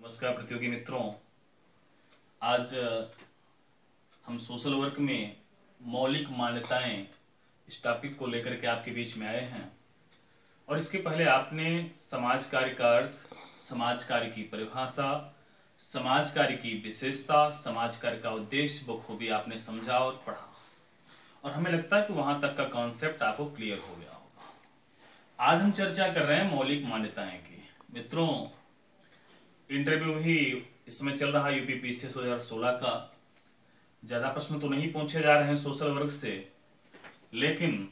नमस्कार प्रतियोगी मित्रों। आज हम सोशल वर्क में मौलिक मान्यताएं इस टॉपिक को लेकर के आपके बीच में आए हैं। और इसके पहले आपने समाज कार्य का अर्थ, समाज कार्य की परिभाषा, समाज कार्य की विशेषता, समाज कार्य का उद्देश्य बखूबी आपने समझा और पढ़ा, और हमें लगता है कि वहां तक का कॉन्सेप्ट आपको क्लियर हो गया होगा। आज हम चर्चा कर रहे हैं मौलिक मान्यताएं की। मित्रों, इंटरव्यू भी इसमें चल रहा है यूपीपीसीएस 2016 का। ज्यादा प्रश्न तो नहीं पूछे जा रहे हैं सोशल वर्क से, लेकिन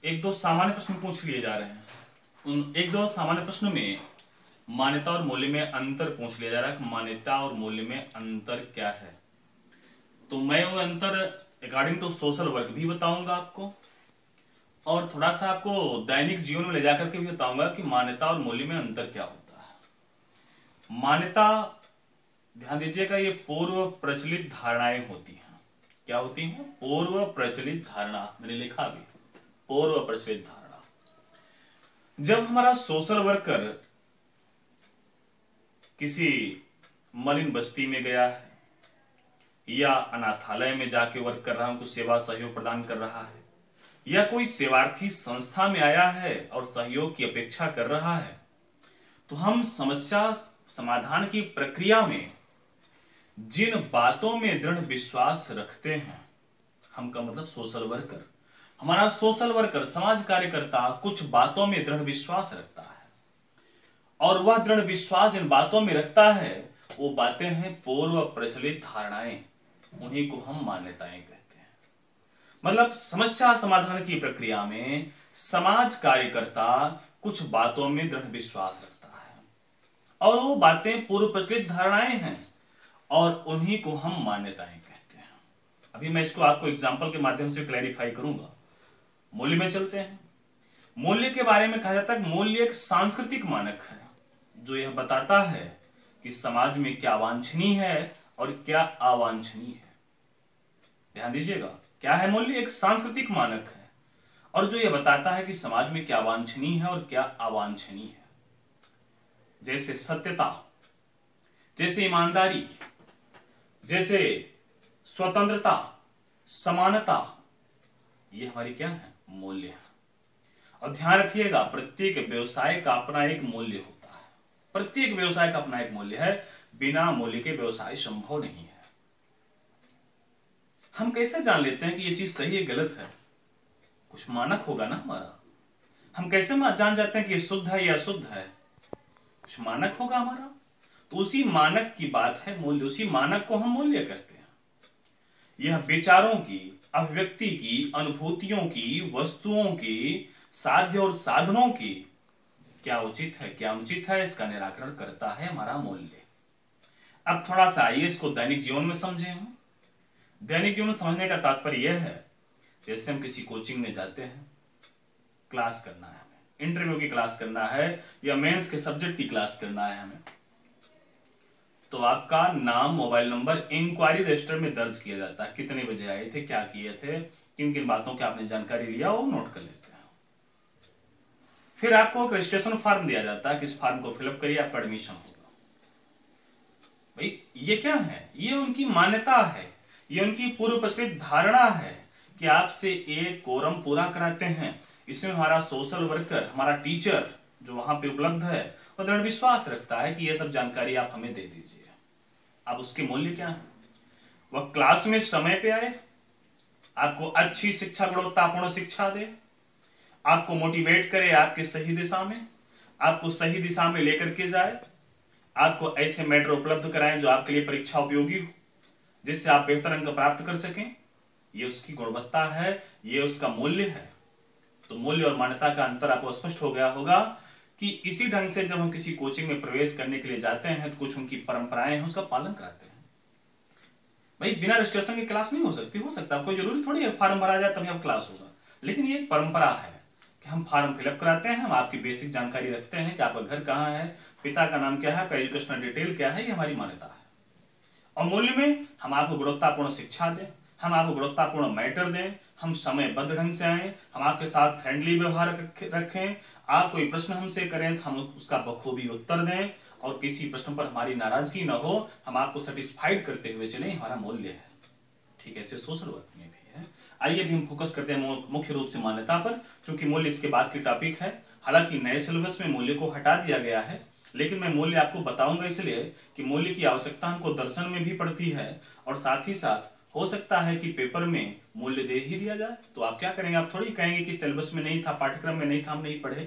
एक दो सामान्य प्रश्न पूछ लिए जा रहे हैं। उन एक दो सामान्य प्रश्न में मान्यता और मूल्य में अंतर पूछ लिया जा रहा है कि मान्यता और मूल्य में अंतर क्या है। तो मैं वो अंतर अकॉर्डिंग टू सोशल वर्क भी बताऊंगा आपको, और थोड़ा सा आपको दैनिक जीवन में ले जाकर के भी बताऊंगा कि मान्यता और मूल्य में अंतर क्या होता है। मान्यता, ध्यान दीजिएगा, ये पूर्व प्रचलित धारणाएं होती हैं। क्या होती हैं? पूर्व प्रचलित धारणा। मैंने लिखा भी, पूर्व प्रचलित धारणा। जब हमारा सोशल वर्कर किसी मलिन बस्ती में गया है या अनाथालय में जाके वर्क कर रहा है, उनको सेवा सहयोग प्रदान कर रहा है, या कोई सेवार्थी संस्था में आया है और सहयोग की अपेक्षा कर रहा है, तो हम समस्या समाधान की प्रक्रिया में जिन बातों में दृढ़ विश्वास रखते हैं, हम का मतलब सोशल वर्कर, हमारा सोशल वर्कर, समाज कार्यकर्ता कुछ बातों में दृढ़ विश्वास रखता है, और वह दृढ़ विश्वास जिन बातों में रखता है वो बातें हैं पूर्व प्रचलित धारणाएं। उन्हीं को हम मान्यताएं कहते हैं। मतलब समस्या समाधान की प्रक्रिया में समाज कार्यकर्ता कुछ बातों में दृढ़ विश्वास रखता है, और वो बातें पूर्व प्रचलित धारणाएं हैं, और उन्हीं को हम मान्यताएं कहते हैं। अभी मैं इसको आपको एग्जांपल के माध्यम से क्लैरिफाई करूंगा। मूल्य में चलते हैं। मूल्य के बारे में कहा जाता है मूल्य एक सांस्कृतिक मानक है जो यह बताता है कि समाज में क्या वांछनीय है और क्या अवांछनीय है। ध्यान दीजिएगा, क्या है मूल्य? एक सांस्कृतिक मानक है, और जो यह बताता है कि समाज में क्या वांछनीय है और क्या अवांछनीय है। जैसे सत्यता, जैसे ईमानदारी, जैसे स्वतंत्रता, समानता, ये हमारी क्या है? मूल्य है। और ध्यान रखिएगा, प्रत्येक व्यवसाय का अपना एक मूल्य होता है। प्रत्येक व्यवसाय का अपना एक मूल्य है। बिना मूल्य के व्यवसाय संभव नहीं है। हम कैसे जान लेते हैं कि ये चीज सही है गलत है? कुछ मानक होगा ना हमारा। हम कैसे जान जाते हैं कि ये शुद्ध है या अशुद्ध है? कुछ मानक होगा हमारा। तो उसी मानक की बात है मूल्य। उसी मानक को हम मूल्य कहते हैं। यह विचारों की, अभिव्यक्ति की, अनुभूतियों की, वस्तुओं की, साध्य और साधनों की क्या उचित है क्या अनुचित है, इसका निराकरण करता है हमारा मूल्य। अब थोड़ा सा आइए इसको दैनिक जीवन में समझे हम। दैनिक जीवन समझने का तात्पर्य यह है, जैसे हम किसी कोचिंग में जाते हैं, क्लास करना है हमें, इंटरव्यू की क्लास करना है या मेंस के सब्जेक्ट की क्लास करना है हमें, तो आपका नाम, मोबाइल नंबर इंक्वायरी रजिस्टर में दर्ज किया जाता है। कितने बजे आए थे, क्या किए थे, किन किन बातों की आपने जानकारी लिया, वो नोट कर लेते हैं। फिर आपको एक रजिस्ट्रेशन फॉर्म दिया जाता है कि इस फॉर्म को फिलअप करिए, आपका एडमिशन होगा। भाई ये क्या है? ये उनकी मान्यता है, ये उनकी पूर्व प्रचलित धारणा है कि आपसे एक कोरम पूरा कराते हैं। इसमें हमारा सोशल वर्कर, हमारा टीचर जो वहां पे उपलब्ध है, वो दृढ़ विश्वास रखता है कि ये सब जानकारी आप हमें दे दीजिए। अब उसके मूल्य क्या है? वह क्लास में समय पे आए, आपको अच्छी शिक्षा, गुणवत्तापूर्ण शिक्षा दे, आपको मोटिवेट करे आपके सही दिशा में, आपको सही दिशा में लेकर के जाए, आपको ऐसे मैटर उपलब्ध कराएं जो आपके लिए परीक्षा उपयोगी हो, जिससे आप बेहतर अंक प्राप्त कर सकें। ये उसकी गुणवत्ता है, ये उसका मूल्य है। तो मूल्य और मान्यता का अंतर आपको स्पष्ट हो गया होगा कि इसी ढंग से जब हम किसी कोचिंग में प्रवेश करने के लिए जाते हैं तो कुछ उनकी परंपराएं हैं, उसका पालन कराते हैं। भाई बिना रजिस्ट्रेशन की क्लास नहीं हो सकती। हो सकता है, कोई जरूरी थोड़ी है फॉर्म भरा जाए तभी अब क्लास होगा, लेकिन ये एक परंपरा है कि हम फॉर्म फिलअप कराते हैं, हम आपकी बेसिक जानकारी रखते हैं कि आपका घर कहाँ है, पिता का नाम क्या है, आपका एजुकेशनल डिटेल क्या है, ये हमारी मान्यता है। और मूल्य में हम आपको गुणवत्तापूर्ण शिक्षा दें, हम आपको गुणवत्तापूर्ण मैटर दें, हम समयबद्ध ढंग से आए, हम आपके साथ फ्रेंडली व्यवहार रखें, आप कोई प्रश्न हमसे करें तो हम उसका बखूबी उत्तर दें, और किसी प्रश्न पर हमारी नाराजगी न हो, हम आपको सेटिस्फाइड करते हुए चले, हमारा मूल्य है। ठीक है, ऐसे सोशल वर्क में भी है। आइए अभी हम फोकस करते हैं मुख्य रूप से मान्यता पर, क्योंकि मूल्य इसके बाद की टॉपिक है। हालांकि नए सिलेबस में मूल्य को हटा दिया गया है, लेकिन मैं मूल्य आपको बताऊंगा इसलिए कि मूल्य की आवश्यकता हमको दर्शन में भी पड़ती है, और साथ ही साथ हो सकता है कि पेपर में मूल्य दे ही दिया जाए। तो आप क्या करेंगे, आप थोड़ी कहेंगे कि सिलेबस में नहीं था, पाठ्यक्रम में नहीं था, हम नहीं पढ़े।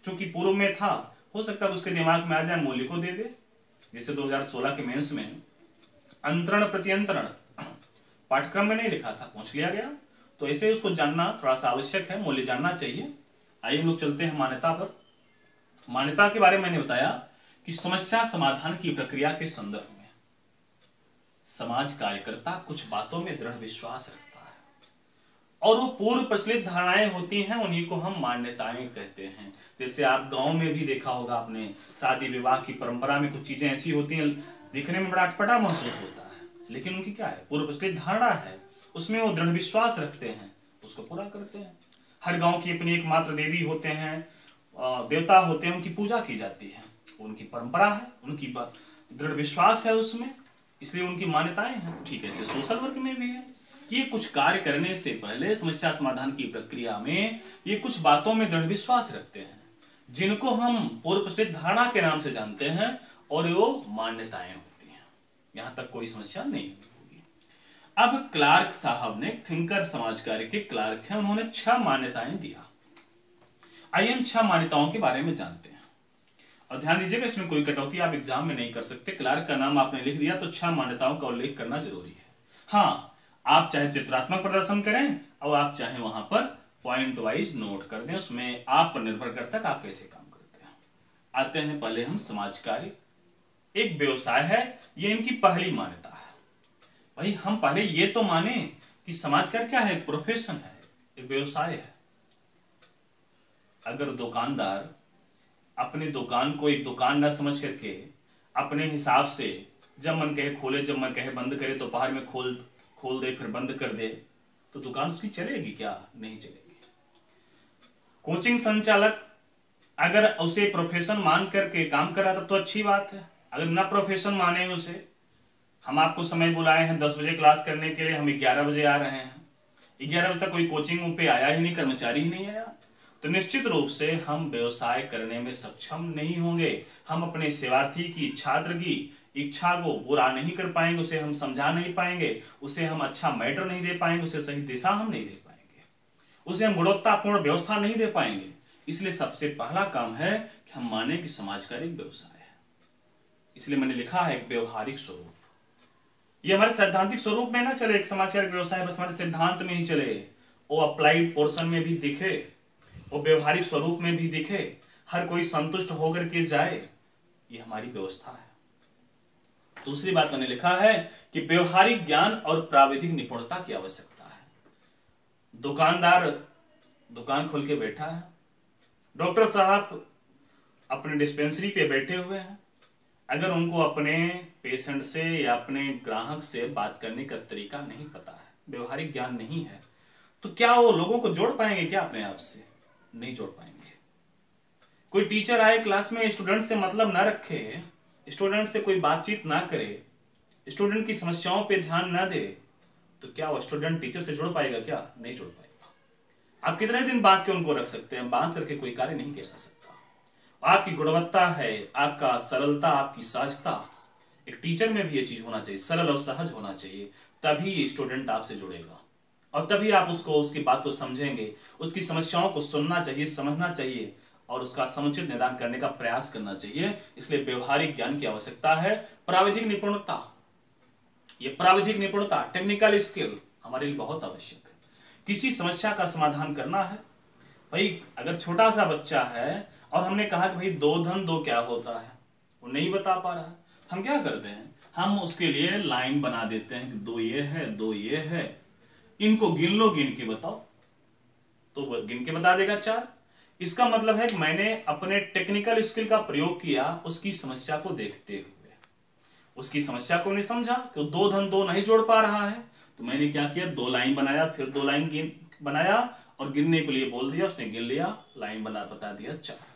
क्योंकि पूर्व में था, हो सकता है उसके दिमाग में आ जाए, मूल्य को दे दे। जैसे 2016 के मेंस में अंतरण प्रत्यंतरण पाठ्यक्रम में नहीं लिखा था, पूछ लिया गया। तो ऐसे उसको जानना थोड़ा सा आवश्यक है, मूल्य जानना चाहिए। आइए हम लोग चलते हैं मान्यता पर। मान्यता के बारे में मैंने बताया कि समस्या समाधान की प्रक्रिया के संदर्भ में समाज कार्यकर्ता कुछ बातों में दृढ़ विश्वास रखता है, और वो पूर्व प्रचलित धारणाएं होती हैं, उन्हीं को हम मान्यताएं कहते हैं। जैसे आप गांव में भी देखा होगा आपने, शादी विवाह की परंपरा में कुछ चीजें ऐसी होती हैं, दिखने में बड़ा अटपटा महसूस होता है, लेकिन उनकी क्या है, पूर्व प्रचलित धारणा है, उसमें वो दृढ़ विश्वास रखते हैं, उसको पूरा करते हैं। हर गांव की अपनी एकमात्र देवी होते हैं, देवता होते हैं, उनकी पूजा की जाती है, उनकी परंपरा है, उनकी दृढ़ विश्वास है उसमें, इसलिए उनकी मान्यताएं हैं। ठीक है, सोशल वर्क में भी है कि ये कुछ कार्य करने से पहले समस्या समाधान की प्रक्रिया में ये कुछ बातों में दृढ़ विश्वास रखते हैं, जिनको हम पूर्व प्रचलित धारणा के नाम से जानते हैं, और वो मान्यताएं होती हैं। यहां तक कोई समस्या नहीं होगी। अब क्लार्क साहब ने, थिंकर समाज कार्य के क्लार्क हैं, उन्होंने 6 मान्यताएं दिया। आइए हम 6 मान्यताओं के बारे में जानते हैं। और ध्यान दीजिएगा, इसमें कोई कटौती आप एग्जाम में नहीं कर सकते। क्लार्क का नाम आपने लिख दिया तो 6 मान्यताओं का उल्लेख करना जरूरी है। हाँ, आप चाहे चित्रात्मक प्रदर्शन करें और आप चाहे वहां पर पॉइंट वाइज नोट कर दें, उसमें आप पर निर्भर करता है आप कैसे काम करते हैं। आते हैं पहले हम समाज कार्य एक व्यवसाय है, ये इनकी पहली मान्यता है। भाई हम पहले ये तो माने कि समाज कार्य क्या है, एक प्रोफेशन है, एक व्यवसाय है। अगर दुकानदार अपनी दुकान को एक दुकान न समझ करके अपने हिसाब से जब मन कहे खोले, जब मन कहे बंद करे, दोपहर में खोल दे फिर बंद कर दे, तो दुकान उसकी चलेगी क्या? नहीं चलेगी। कोचिंग संचालक अगर उसे प्रोफेशन मान करके काम कर रहा था तो अच्छी बात है। अगर ना प्रोफेशन माने उसे, हम आपको समय बुलाए हैं 10 बजे क्लास करने के लिए, हम 11 बजे आ रहे हैं, 11 बजे तक कोई कोचिंग पे आया ही नहीं, कर्मचारी ही नहीं आया, तो निश्चित रूप से हम व्यवसाय करने में सक्षम नहीं होंगे। हम अपने सेवार्थी की, छात्र की इच्छा को पूरा नहीं कर पाएंगे, उसे हम समझा नहीं पाएंगे, उसे हम अच्छा मैटर नहीं दे पाएंगे, उसे सही दिशा हम नहीं दे पाएंगे, उसे हम गुणवत्तापूर्ण व्यवस्था नहीं दे पाएंगे। इसलिए सबसे पहला काम है कि हम माने कि समाज का एक व्यवसाय है। इसलिए मैंने लिखा है एक व्यवहारिक स्वरूप। ये हमारे सैद्धांतिक स्वरूप में ना चले, एक समाज का व्यवसाय बस हमारे सिद्धांत में ही चले, वो अप्लाइड पोर्शन में भी दिखे, वो व्यवहारिक स्वरूप में भी दिखे, हर कोई संतुष्ट होकर के जाए, ये हमारी व्यवस्था है। दूसरी बात मैंने लिखा है कि व्यवहारिक ज्ञान और प्राविधिक निपुणता की आवश्यकता है। दुकानदार दुकान खोल के बैठा है, डॉक्टर साहब अपने डिस्पेंसरी पे बैठे हुए हैं, अगर उनको अपने पेशेंट से या अपने ग्राहक से बात करने का तरीका नहीं पता है, व्यवहारिक ज्ञान नहीं है, तो क्या वो लोगों को जोड़ पाएंगे क्या अपने आप से? नहीं जोड़ पाएंगे। कोई टीचर आए क्लास में, स्टूडेंट से मतलब ना रखे, स्टूडेंट से कोई बातचीत ना करे, स्टूडेंट की समस्याओं पे ध्यान ना दे, तो क्या वो स्टूडेंट टीचर से जुड़ पाएगा क्या? नहीं जुड़ पाएगा। आप कितने दिन बांध के उनको रख सकते हैं? बांध करके कोई कार्य नहीं किया जा सकता। आपकी गुणवत्ता है, आपका सरलता, आपकी सहजता, एक टीचर में भी ये चीज होना चाहिए, सरल और सहज होना चाहिए, तभी स्टूडेंट आपसे जुड़ेगा और तभी आप उसको, उसकी बात को समझेंगे, उसकी समस्याओं को सुनना चाहिए, समझना चाहिए और उसका समुचित निदान करने का प्रयास करना चाहिए। इसलिए व्यवहारिक ज्ञान की आवश्यकता है। प्राविधिक निपुणता, ये प्राविधिक निपुणता, टेक्निकल स्किल हमारे लिए बहुत आवश्यक है। किसी समस्या का समाधान करना है, भाई अगर छोटा सा बच्चा है और हमने कहा कि भाई 2 धन 2 क्या होता है, वो नहीं बता पा रहा है, हम क्या करते हैं, हम उसके लिए लाइन बना देते हैं कि 2 ये है, 2 ये है, इनको गिन लो, गिन के बताओ, तो वो गिन के बता देगा 4। इसका मतलब है कि मैंने अपने टेक्निकल स्किल का प्रयोग किया उसकी समस्या को देखते हुए, उसकी समस्या को मैंने समझा कि 2 धन 2 नहीं जोड़ पा रहा है, तो मैंने क्या किया, 2 लाइन बनाया, फिर 2 लाइन बनाया और गिनने के लिए बोल दिया, उसने गिन लिया, लाइन बता दिया 4।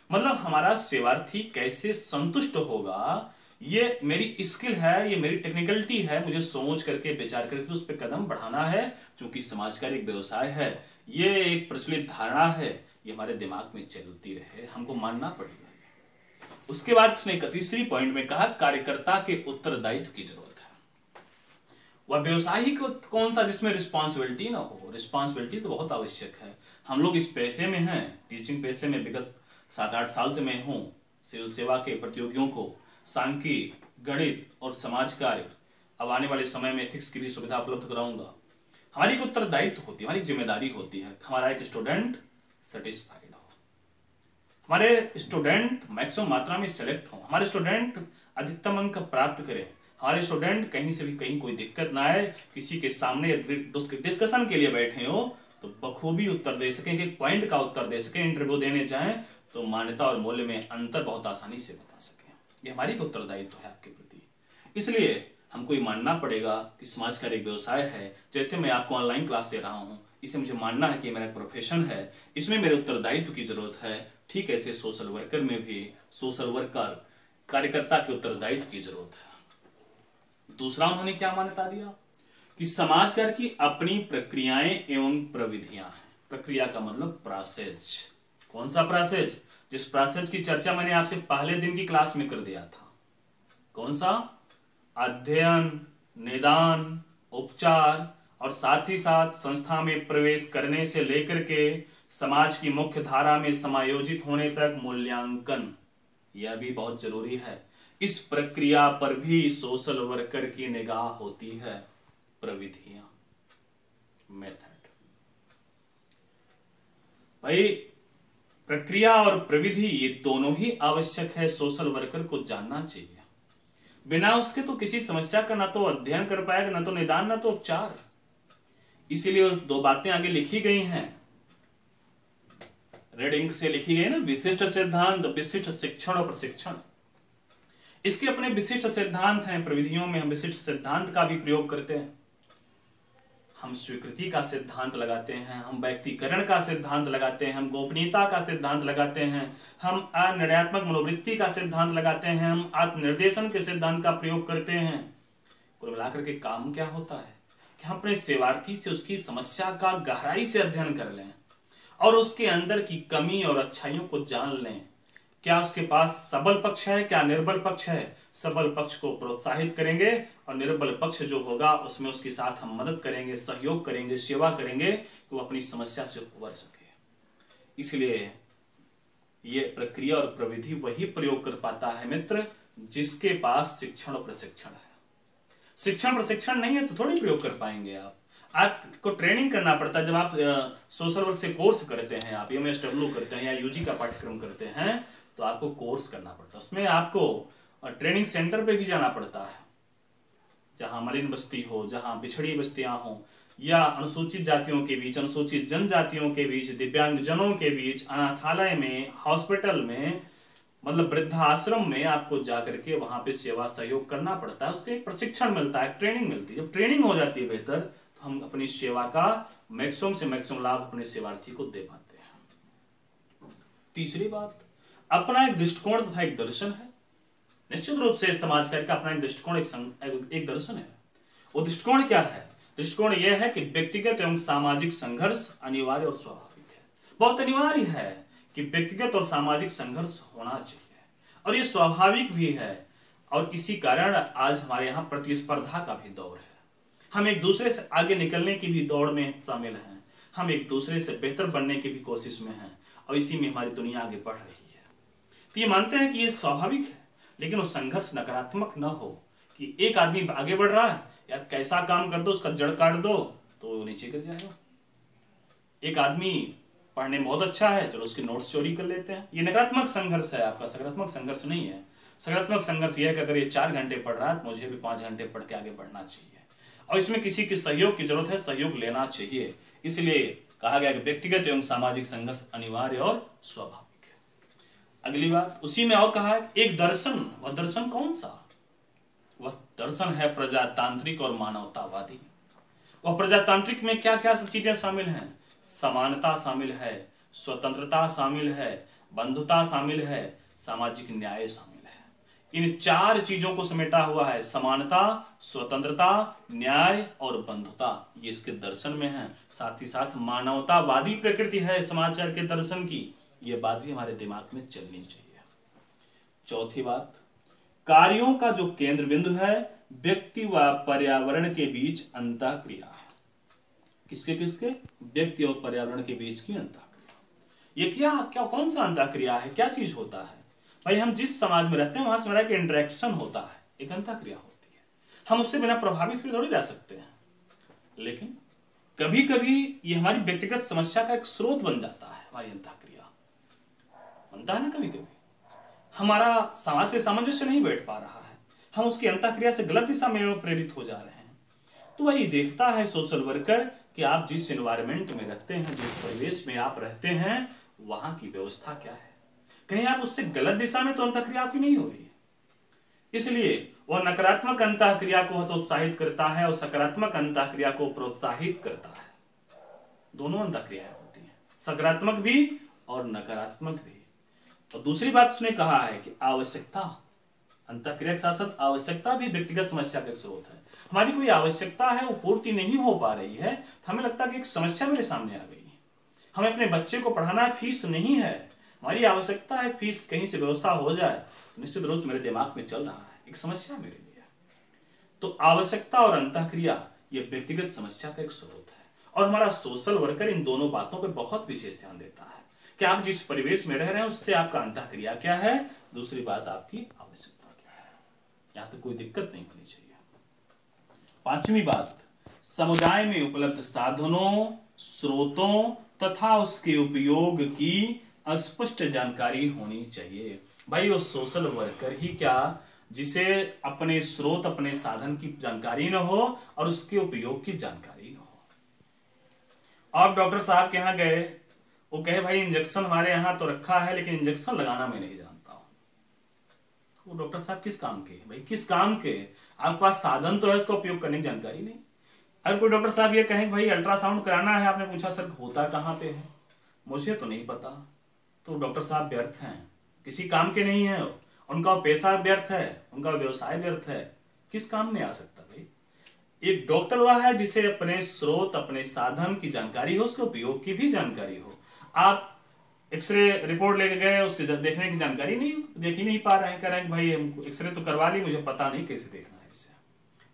मतलब हमारा सेवार्थी कैसे संतुष्ट होगा, ये मेरी स्किल है, ये मेरी टेक्निकलिटी है, मुझे सोच करके विचार करके उस पर कदम बढ़ाना है, क्योंकि समाज का एक व्यवसाय है। ये एक प्रचलित धारणा है, ये हमारे दिमाग में चलती रहे, हमको मानना पड़ेगा। उसके बाद उसने 31वीं पॉइंट में कहा कार्यकर्ता के उत्तरदायित्व की जरूरत है। वह व्यवसायी को कौन सा जिसमें रिस्पॉन्सिबिलिटी ना हो। रिस्पॉन्सिबिलिटी तो बहुत आवश्यक है। हम लोग इस पेशे में हैं, टीचिंग पेशे में विगत 7-8 साल से मैं हूं। सिविल सेवा के प्रतियोगियों को सांख्यिकी, गणित और समाज कार्य, अब आने वाले समय में एथिक्स की भी सुविधा उपलब्ध कराऊंगा। हमारी एक उत्तरदायित्व होती है, हमारी जिम्मेदारी होती है, हमारा एक स्टूडेंट सेटिस्फाइड हो, हमारे स्टूडेंट मैक्सिमम मात्रा में सेलेक्ट हो, हमारे स्टूडेंट अधिकतम अंक प्राप्त करें, हमारे स्टूडेंट कहीं से भी कहीं कोई दिक्कत ना आए, किसी के सामने डिस्कशन के लिए बैठे हो तो बखूबी उत्तर दे सकें, एक पॉइंट का उत्तर दे सकें, इंटरव्यू देने जाएं तो मान्यता और मूल्य में अंतर बहुत आसानी से बता सकें। ये हमारी उत्तरदायित्व है आपके प्रति। इसलिए हमको ये मानना पड़ेगा कि समाज का एक व्यवसाय है। जैसे मैं आपको ऑनलाइन क्लास दे रहा हूं, इसे मुझे मानना है कि मेरा प्रोफेशन है, इसमें मेरे उत्तरदायित्व की जरूरत है। ठीक ऐसे सोशल वर्कर में भी सोशल वर्कर कार्यकर्ता के उत्तरदायित्व की जरूरत है। दूसरा उन्होंने क्या मान्यता दिया कि समाजकार की अपनी प्रक्रियाएं एवं प्रविधियां हैं। प्रक्रिया का मतलब प्रोसेस। कौन सा प्रोसेस? जिस प्रोसेस की चर्चा मैंने आपसे पहले दिन की क्लास में कर दिया था। कौन सा? अध्ययन, निदान, उपचार और साथ ही साथ संस्था में प्रवेश करने से लेकर के समाज की मुख्य धारा में समायोजित होने तक मूल्यांकन, यह भी बहुत जरूरी है। इस प्रक्रिया पर भी सोशल वर्कर की निगाह होती है। प्रविधियां, मेथड। भाई प्रक्रिया और प्रविधि ये दोनों ही आवश्यक है, सोशल वर्कर को जानना चाहिए। बिना उसके तो किसी समस्या का ना तो अध्ययन कर पाएगा, ना तो निदान, ना तो उपचार। इसीलिए दो बातें आगे लिखी गई हैं, रेड इंक से लिखी गई ना, विशिष्ट सिद्धांत, विशिष्ट शिक्षण और प्रशिक्षण। इसके अपने विशिष्ट सिद्धांत हैं। प्रविधियों में हम विशिष्ट सिद्धांत का भी प्रयोग करते हैं। हम स्वीकृति का सिद्धांत लगाते हैं, हम व्यक्तिकरण का सिद्धांत लगाते हैं, हम गोपनीयता का सिद्धांत लगाते हैं, हम अनिर्णयात्मक मनोवृत्ति का सिद्धांत लगाते हैं, हम आत्मनिर्देशन के सिद्धांत का प्रयोग करते हैं। कुल मिलाकर के काम क्या होता है कि हम अपने सेवार्थी से उसकी समस्या का गहराई से अध्ययन कर लें और उसके अंदर की कमी और अच्छाइयों को जान लें। क्या उसके पास सबल पक्ष है, क्या निर्बल पक्ष है। सबल पक्ष को प्रोत्साहित करेंगे और निर्बल पक्ष जो होगा उसमें उसके साथ हम मदद करेंगे, सहयोग करेंगे, सेवा करेंगे कि वो अपनी समस्या से उबर सके। इसलिए ये प्रक्रिया और प्रविधि वही प्रयोग कर पाता है मित्र जिसके पास शिक्षण और प्रशिक्षण है। शिक्षण प्रशिक्षण नहीं है तो थोड़ी प्रयोग कर पाएंगे आप। आपको ट्रेनिंग करना पड़ता है। जब आप सोशल वर्क से कोर्स करते हैं, आप MSW करते हैं या यूजी का पाठ्यक्रम करते हैं, तो आपको कोर्स करना पड़ता है। उसमें आपको ट्रेनिंग सेंटर पे भी जाना पड़ता है, जहां मलिन बस्ती हो, जहां बिछड़ी बस्तियां हो, या अनुसूचित जातियों के बीच, अनुसूचित जनजातियों के बीच, दिव्यांगजनों के बीच, अनाथालय में, हॉस्पिटल में, मतलब वृद्धाश्रम में आपको जाकर के वहां पे सेवा सहयोग करना पड़ता है। उसके एक प्रशिक्षण मिलता है, ट्रेनिंग मिलती है। जब ट्रेनिंग हो जाती है बेहतर, तो हम अपनी सेवा का मैक्सिमम से मैक्सिमम लाभ अपने सेवार्थी को दे पाते हैं। तीसरी बात, अपना एक दृष्टिकोण तथा एक दर्शन है। निश्चित रूप से समाज कार्य का अपना एक दृष्टिकोण, एक दर्शन है। वो दृष्टिकोण क्या है? दृष्टिकोण यह है कि व्यक्तिगत एवं सामाजिक संघर्ष अनिवार्य और स्वाभाविक है। बहुत अनिवार्य है कि व्यक्तिगत और सामाजिक संघर्ष होना चाहिए और ये स्वाभाविक भी है। और इसी कारण आज हमारे यहाँ प्रतिस्पर्धा का भी दौर है। हम एक दूसरे से आगे निकलने की भी दौड़ में शामिल हैं। हम एक दूसरे से बेहतर बनने की भी कोशिश में हैं और इसी में हमारी दुनिया आगे बढ़ रही है। तो ये मानते हैं कि ये स्वाभाविक है, लेकिन वो संघर्ष नकारात्मक न हो कि एक आदमी आगे बढ़ रहा है, या कैसा काम कर दो उसका जड़ काट दो तो नीचे गिर जाएगा। एक आदमी पढ़ने में बहुत अच्छा है, चलो उसके नोट्स चोरी कर लेते हैं। ये नकारात्मक संघर्ष है, आपका सकारात्मक संघर्ष नहीं है। सकारात्मक संघर्ष यह है कि अगर ये 4 घंटे पढ़ रहा है तो मुझे भी 5 घंटे पढ़ के आगे बढ़ना चाहिए और इसमें किसी की सहयोग की जरूरत है, सहयोग लेना चाहिए। इसलिए कहा गया कि व्यक्तिगत एवं सामाजिक संघर्ष अनिवार्य और स्वाभाविक है। अगली बात उसी में और कहा है एक दर्शन। वह दर्शन कौन सा? वह दर्शन है प्रजातांत्रिक और मानवतावादी। वह प्रजातांत्रिक में क्या क्या चीजें शामिल हैं? समानता शामिल है, स्वतंत्रता शामिल है, बंधुता शामिल है, सामाजिक न्याय शामिल है। इन 4 चीजों को समेटा हुआ है समानता, स्वतंत्रता, न्याय और बंधुता। ये इसके दर्शन में है। साथ ही साथ मानवतावादी प्रकृति है समाचार के दर्शन की, ये बात भी हमारे दिमाग में चलनी चाहिए। चौथी बात, कार्यों का जो केंद्र बिंदु है व्यक्ति व पर्यावरण के बीच अंतःक्रिया है। किसके किसके? व्यक्ति और पर्यावरण के बीच की अंतःक्रिया। ये क्या कौन सा अंतःक्रिया है? क्या चीज होता है भाई? हम जिस समाज में रहते हैं वहां समाज का इंटरेक्शन होता है, एक अंतःक्रिया होती है। हम उससे बिना प्रभावित हुए थोड़ी रह सकते हैं, लेकिन कभी कभी ये हमारी व्यक्तिगत समस्या का एक स्रोत बन जाता है। हमारी अंतःक्रिया बनता है ना, कभी कभी हमारा समाज से सामंजस्य नहीं बैठ पा रहा है, हम उसकी अंतःक्रिया से गलत दिशा में प्रेरित हो जा रहे हैं। तो वही देखता है सोशल वर्कर कि आप जिस एनवायरमेंट में रहते हैं, जिस परिवेश में आप रहते हैं, वहां की व्यवस्था क्या है। कहीं आप उससे गलत दिशा में तो अंतःक्रिया आपकी नहीं हो रही है। इसलिए वह नकारात्मक अंतःक्रिया को हतोत्साहित करता है और सकारात्मक अंतःक्रिया को प्रोत्साहित करता है। दोनों अंतःक्रियाएं होती हैं, सकारात्मक भी और नकारात्मक भी। और दूसरी बात उसने कहा है कि आवश्यकता, अंतःक्रिया के साथ साथ आवश्यकता भी व्यक्तिगत समस्या का स्रोत है। हमारी कोई आवश्यकता है, वो पूर्ति नहीं हो पा रही है, तो हमें लगता है कि एक समस्या मेरे सामने आ गई। हमें अपने बच्चे को पढ़ाना है, फीस नहीं है, हमारी आवश्यकता है फीस कहीं से व्यवस्था हो जाए। निश्चित रूप से मेरे दिमाग में चल रहा है, एक समस्या मेरे लिए। तो आवश्यकता और अंतःक्रिया ये व्यक्तिगत समस्या का एक स्रोत है। और हमारा सोशल वर्कर इन दोनों बातों पर बहुत विशेष ध्यान देता है कि आप जिस परिवेश में रह रहे हैं उससे आपका अंतःक्रिया क्या है, दूसरी बात आपकी आवश्यकता क्या है। यहां तक कोई दिक्कत नहीं होनी चाहिए। पांचवी बात, समुदाय में उपलब्ध साधनों, स्रोतों तथा उसके उपयोग की स्पष्ट जानकारी होनी चाहिए। भाई वो सोशल वर्कर ही क्या, जिसे अपने स्रोत, अपने साधन की जानकारी न हो और उसके उपयोग की जानकारी न हो। आप डॉक्टर साहब के यहां गए, वो कहे भाई इंजेक्शन हमारे यहां तो रखा है लेकिन इंजेक्शन लगाना मैं नहीं जानता हूं। वो डॉक्टर साहब किस काम के? भाई किस काम के? आपके पास साधन तो है, उसका उपयोग करने की जानकारी नहीं। अगर कोई डॉक्टर साहब ये कहें भाई अल्ट्रासाउंड कराना है, आपने पूछा सर होता कहां पे है, मुझे तो नहीं पता, तो डॉक्टर साहब व्यर्थ हैं, किसी काम के नहीं है। उनका पैसा व्यर्थ है, उनका व्यवसाय व्यर्थ है, किस काम में आ सकता भाई? एक डॉक्टर वह है जिसे अपने स्रोत, अपने साधन की जानकारी हो, उसके उपयोग की भी जानकारी हो। आप एक्सरे रिपोर्ट लेके गए, उसके देखने की जानकारी नहीं, देख ही नहीं पा रहे हैं, कह रहे हैं भाई हम एक्सरे तो करवा ली, मुझे पता नहीं कैसे देखना है इसे।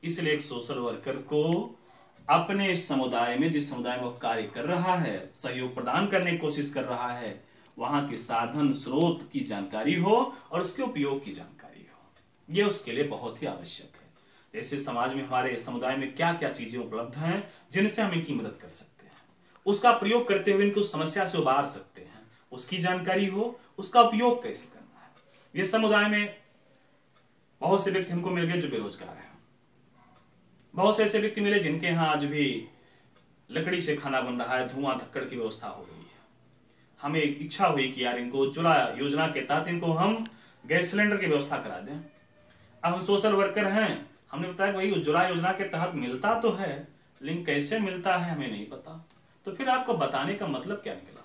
इसलिए एक सोशल वर्कर को अपने समुदाय में, जिस समुदाय में वो कार्य कर रहा है, सहयोग प्रदान करने की कोशिश कर रहा है, वहां के साधन, स्रोत की जानकारी हो और उसके उपयोग की जानकारी हो। यह उसके लिए बहुत ही आवश्यक है। जैसे समाज में, हमारे समुदाय में क्या क्या चीजें उपलब्ध हैं जिनसे हम इनकी मदद कर सकते हैं, उसका प्रयोग करते हुए इनको समस्या से उबार सकते हैं, उसकी जानकारी हो, उसका उपयोग कैसे करना है। इस समुदाय में बहुत से व्यक्ति हमको मिल गए जो बेरोजगार हैं। बहुत से ऐसे व्यक्ति मिले जिनके यहां आज भी लकड़ी से खाना बन रहा है, धुआं धक्कड़ की व्यवस्था हो रही है। हमें इच्छा हुई कि यार इनको उज्ज्वला योजना के तहत इनको हम गैस सिलेंडर की व्यवस्था करा दें। अब हम सोशल वर्कर हैं, हमने बताया भाई उज्ज्वला योजना के तहत मिलता तो है, लेकिन कैसे मिलता है हमें नहीं पता। तो फिर आपको बताने का मतलब क्या निकला?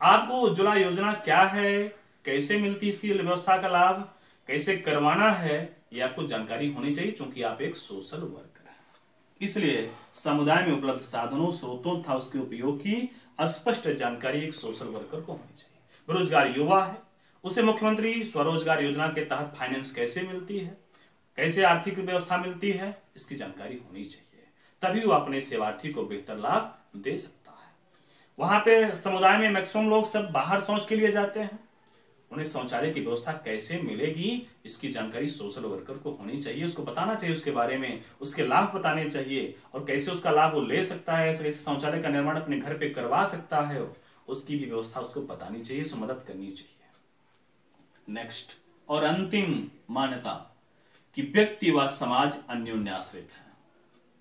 आपको उज्ज्वला योजना क्या है, कैसे मिलती इसकी व्यवस्था का लाभ, कैसे करवाना है, ये आपको जानकारी होनी चाहिए, क्योंकि आप एक सोशल वर्कर हैं। इसलिए समुदाय में उपलब्ध साधनों, स्रोतों तथा उसके उपयोग की स्पष्ट जानकारी एक सोशल वर्कर को होनी चाहिए। बेरोजगार युवा है, उसे मुख्यमंत्री स्वरोजगार योजना के तहत फाइनेंस कैसे मिलती है, कैसे आर्थिक व्यवस्था मिलती है, इसकी जानकारी होनी चाहिए, तभी वो अपने सेवार्थी को बेहतर लाभ दे सकता है। वहां पे समुदाय में मैक्सिमम लोग सब बाहर शौच के लिए जाते हैं, उन्हें शौचालय की व्यवस्था कैसे मिलेगी, इसकी जानकारी सोशल वर्कर को होनी चाहिए, उसको बताना चाहिए उसके बारे में, उसके लाभ बताने चाहिए और कैसे उसका लाभ वो ले सकता है, कैसे शौचालय का निर्माण अपने घर पे करवा सकता है, उसकी भी व्यवस्था उसको बतानी चाहिए, उसको मदद करनी चाहिए। नेक्स्ट और अंतिम मान्यता कि व्यक्ति व समाज अन्योन्याश्रित है।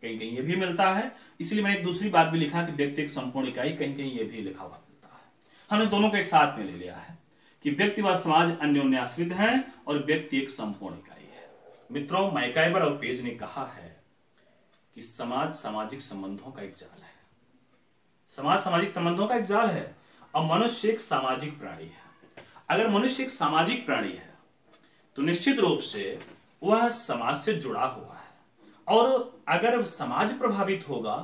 कहीं कहीं ये भी मिलता है, इसलिए मैंने एक दूसरी बात भी लिखा कि व्यक्ति एक संपूर्ण इकाई, कहीं कहीं ये भी लिखा हुआ मिलता है। हमने दोनों को एक साथ में ले लिया है कि व्यक्ति व समाज अन्योन्याश्रित हैं और व्यक्ति एक संपूर्ण इकाई है। मित्रों, मैकाइवर और पेज ने कहा है कि समाज सामाजिक संबंधों का एक जाल है। समाज सामाजिक संबंधों का एक जाल है और मनुष्य एक सामाजिक प्राणी है। अगर मनुष्य एक सामाजिक प्राणी है तो निश्चित रूप से वह समाज से जुड़ा हुआ है, और अगर समाज प्रभावित होगा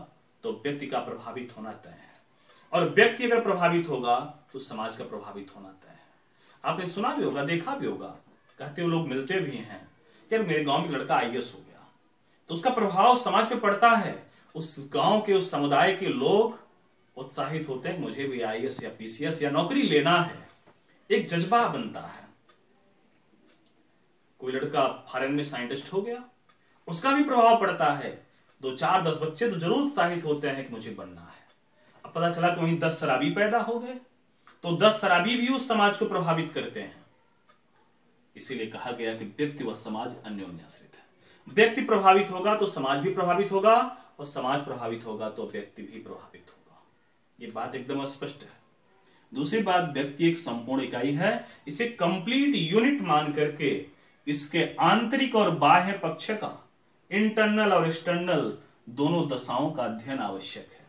तो व्यक्ति का प्रभावित होना तय है, और व्यक्ति अगर प्रभावित होगा तो समाज का प्रभावित होना तय है। आपने सुना भी होगा, देखा भी होगा, कहते हुए लोग मिलते भी हैं, यार मेरे गांव में लड़का आईएएस हो गया, तो उसका प्रभाव समाज पे पड़ता है। उस गांव के, उस समुदाय के लोग उत्साहित होते हैं, मुझे भी आईएएस या पीसीएस या नौकरी लेना है, एक जज्बा बनता है। कोई लड़का फॉरेन में साइंटिस्ट हो गया, उसका भी प्रभाव पड़ता है। 2, 4, 10 बच्चे तो जरूर उत्साहित होते हैं कि मुझे बनना है। अब पता चला कि वहीं 10 शराबी पैदा हो गए, तो 10 शराबी भी उस समाज को प्रभावित करते हैं। इसीलिए कहा गया कि व्यक्ति व समाज अन्योन्याश्रित है। व्यक्ति प्रभावित होगा तो समाज भी प्रभावित होगा, और समाज प्रभावित होगा तो व्यक्ति भी प्रभावित होगा। ये बात एकदम स्पष्ट है। दूसरी बात, व्यक्ति एक संपूर्ण इकाई है, इसे कंप्लीट यूनिट मान करके इसके आंतरिक और बाह्य पक्ष का, इंटरनल और एक्सटर्नल दोनों दशाओं का अध्ययन आवश्यक है।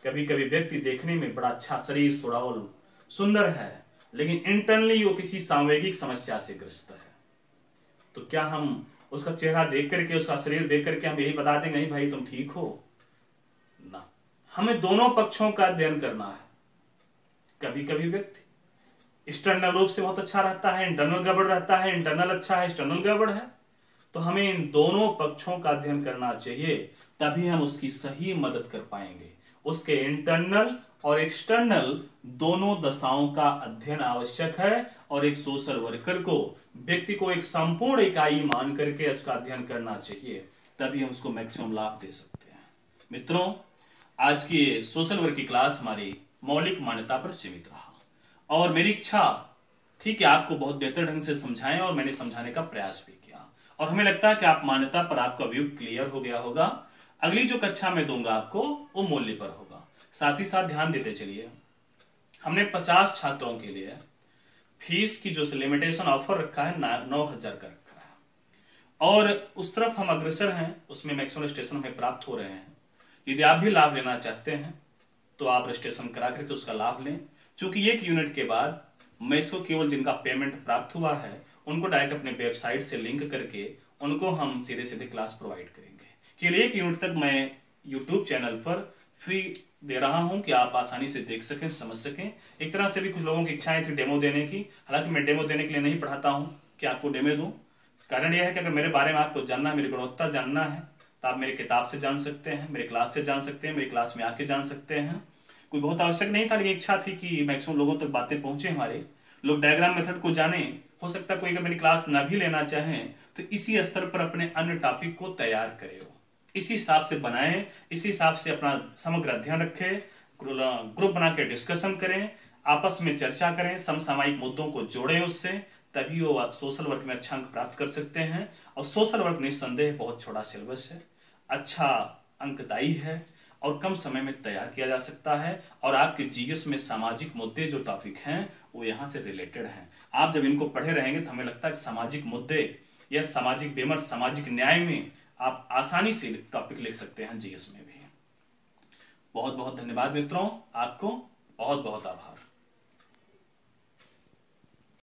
कभी कभी व्यक्ति देखने में बड़ा अच्छा शरीर सुडौल सुंदर है, लेकिन इंटरनली वो किसी सांवेगिक समस्या से ग्रस्त है। तो क्या हम उसका चेहरा देख करके, उसका शरीर देख करके हम यही बता देंगे नहीं भाई तुम ठीक हो? ना, हमें दोनों पक्षों का अध्ययन करना है। कभी कभी व्यक्ति एक्सटर्नल रूप से बहुत अच्छा रहता है, इंटरनल गड़बड़ रहता है, इंटरनल अच्छा है, एक्सटर्नल गड़बड़ है, तो हमें इन दोनों पक्षों का अध्ययन करना चाहिए, तभी हम उसकी सही मदद कर पाएंगे। उसके इंटरनल और एक्सटर्नल दोनों दशाओं का अध्ययन आवश्यक है, और एक सोशल वर्कर को, व्यक्ति को एक संपूर्ण इकाई मान करके उसका अध्ययन करना चाहिए, तभी हम उसको मैक्सिमम लाभ दे सकते हैं। मित्रों, आज की सोशल वर्क की क्लास हमारी मौलिक मान्यता पर सीमित रहा, और मेरी इच्छा थी कि आपको बहुत बेहतर ढंग से समझाएं, और मैंने समझाने का प्रयास भी किया, और हमें लगता है कि आप मान्यता पर आपका व्यू क्लियर हो गया होगा। अगली जो कक्षा मैं दूंगा आपको वो मूल्य पर होगा। साथ ही साथ ध्यान देते चलिए, हमने 50 छात्रों के लिए फीस की जो लिमिटेशन ऑफर रखा है 9,000 का रखा है, और उस तरफ हम अग्रसर हैं, उसमें मैक्सिमम रजिस्ट्रेशन हमें प्राप्त हो रहे हैं। यदि आप भी लाभ लेना चाहते हैं तो आप रजिस्ट्रेशन करा करके उसका लाभ लें। चूंकि 1 यूनिट के बाद मैं इसको केवल जिनका पेमेंट प्राप्त हुआ है उनको डायरेक्ट अपने वेबसाइट से लिंक करके उनको हम सीधे सीधे क्लास प्रोवाइड करेंगे। केवल 1 यूनिट तक मैं यूट्यूब चैनल पर फ्री दे रहा हूं कि आप आसानी से देख सकें, समझ सकें। एक तरह से भी कुछ लोगों की इच्छाएं थी डेमो देने की, हालांकि मैं डेमो देने के लिए नहीं पढ़ाता हूं कि आपको डेमो दूं। कारण यह है कि अगर मेरे बारे में आपको जानना है, मेरी गुणवत्ता जानना है, तो आप मेरी किताब से जान सकते हैं, मेरी क्लास से जान सकते हैं, मेरी क्लास में आके जान सकते हैं। कोई बहुत आवश्यक नहीं था, लेकिन इच्छा थी कि मैक्सिमम लोगों तक बातें पहुंचे, हमारे लोग डायग्राम मेथड को जाने। हो सकता है कोई अगर मेरी क्लास ना भी लेना चाहें तो इसी स्तर पर अपने अन्य टॉपिक को तैयार करें, इसी हिसाब से बनाएं, इसी हिसाब से अपना समग्र अध्ययन रखें, ग्रुप बना के डिस्कशन करें, आपस में चर्चा करें, समसामयिक मुद्दों को जोड़ें उससे, तभी वो सोशल वर्क में अच्छा अंक प्राप्त कर सकते हैं। और सोशल वर्क निस्संदेह बहुत छोटा सिलेबस है, अच्छा अंकदायी है, और कम समय में तैयार किया जा सकता है। और आपके जीएस में सामाजिक मुद्दे जो टॉपिक हैं वो यहाँ से रिलेटेड हैं। आप जब इनको पढ़े रहेंगे तो हमें लगता है कि सामाजिक मुद्दे या सामाजिक विमर्श, सामाजिक न्याय में आप आसानी से टॉपिक लिख सकते हैं जीएस में भी। बहुत बहुत धन्यवाद मित्रों, आपको बहुत बहुत आभार।